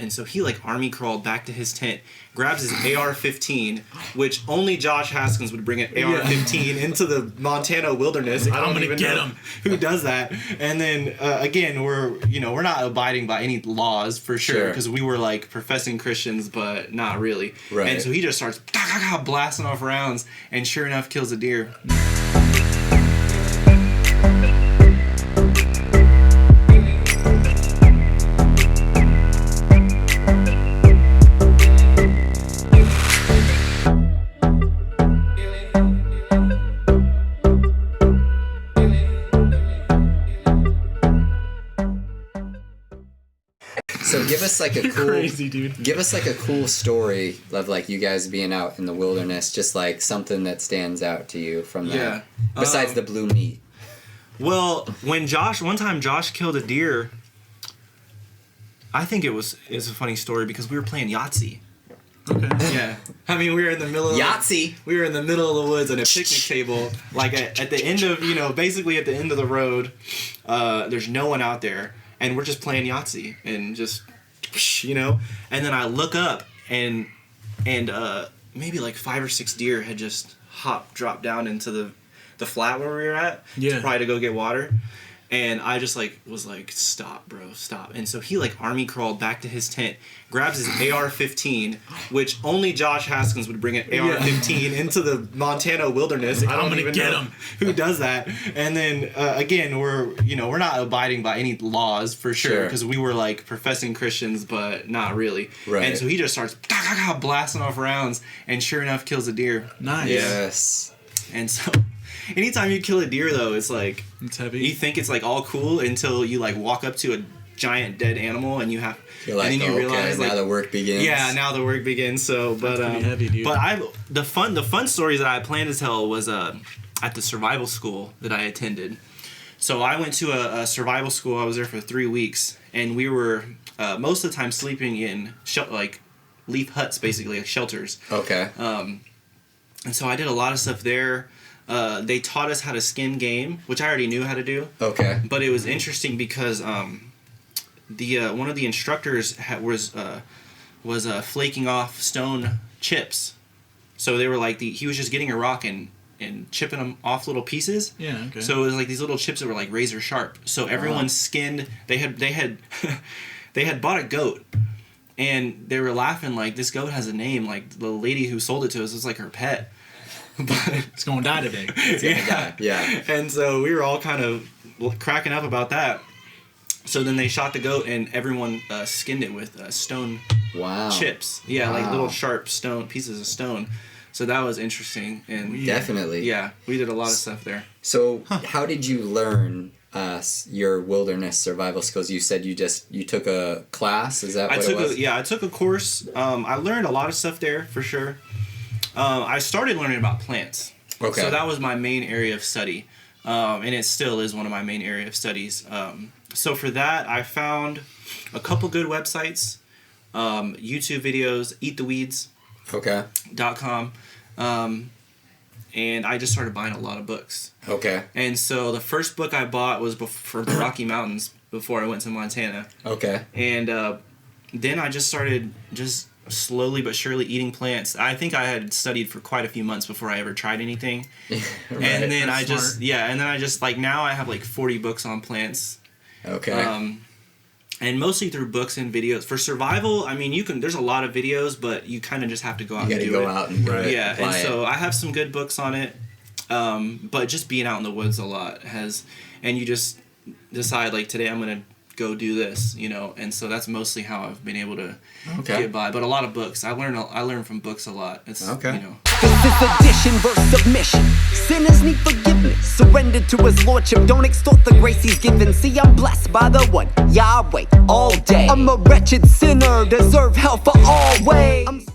And so he like army crawled back to his tent, grabs his AR-15, which only Josh Haskins would bring an AR-15 into the Montana wilderness. I don't even know who does that. And then again, we're not abiding by any laws for sure, because we were like professing Christians, but not really. Right. And so he just starts blasting off rounds, and sure enough, kills a deer. So give us like a cool, crazy dude. Give us like a cool story of like you guys being out in the wilderness, just like something that stands out to you from that. Yeah. Besides the blue meat. Well, one time Josh killed a deer. I think it's a funny story because we were playing Yahtzee. Okay. Yeah. I mean, we were in the middle of Yahtzee. We were in the middle of the woods on a picnic table, like at the end of basically at the end of the road. There's no one out there. And we're just playing Yahtzee and just, and then I look up and maybe like 5 or 6 deer had just dropped down into the flat where we were at, probably to go get water. And I just was like, stop, bro, stop. And so he like army crawled back to his tent, grabs his AR-15, which only Josh Haskins would bring an AR-15 into the Montana wilderness. I don't even know who does that. And then again, we're not abiding by any laws for sure, because we were like professing Christians, but not really. Right. And so he just starts blasting off rounds, and sure enough, kills a deer. Nice. Yes. And so anytime you kill a deer, though, it's like it's heavy. You think it's like all cool until you like walk up to a giant dead animal and you're like, and then you realize now the work begins. Yeah, now the work begins. So, but pretty heavy, dude. But the fun stories that I planned to tell was at the survival school that I attended. So I went to a survival school. I was there for 3 weeks, and we were most of the time sleeping in like leaf huts, basically like shelters. Okay. And so I did a lot of stuff there. They taught us how to skin game, which I already knew how to do. Okay. But it was interesting because one of the instructors was flaking off stone chips. So they were like he was just getting a rock and chipping them off little pieces. Yeah. Okay. So it was like these little chips that were like razor sharp. So everyone skinned. They had they had bought a goat. And they were laughing like, this goat has a name. Like the lady who sold it to us was like her pet. But it's gonna die today. Yeah. And so we were all kind of cracking up about that. So then they shot the goat, and everyone skinned it with stone chips. Yeah, like little sharp stone pieces of stone. So that was interesting. And definitely. Yeah, we did a lot of stuff there. So how did you learn your wilderness survival skills? You said you took a class. Is that what it was? I took a course. I learned a lot of stuff there for sure. I started learning about plants. Okay. So that was my main area of study, and it still is one of my main area of studies. So for that, I found a couple good websites, YouTube videos, eattheweeds.com, and I just started buying a lot of books. Okay. And so the first book I bought was for the Rocky Mountains before I went to Montana. Okay. And then I just started slowly but surely eating plants. I think I had studied for quite a few months before I ever tried anything. Right. And then I just like now I have like 40 books on plants. Okay. And mostly through books and videos. For survival, I mean, there's a lot of videos, but you kind of just have to go out and do it. You gotta go out and do it. Yeah, and so I have some good books on it. But just being out in the woods a lot and you just decide like, today I'm gonna go do this, and so that's mostly how I've been able to get by. But a lot of books. I learn from books a lot. It's This is addition versus submission. Sinners need forgiveness. Surrender to his lordship. Don't extort the grace he's given. See, I'm blessed by the one Yahweh all day. I'm a wretched sinner, deserve hell for always.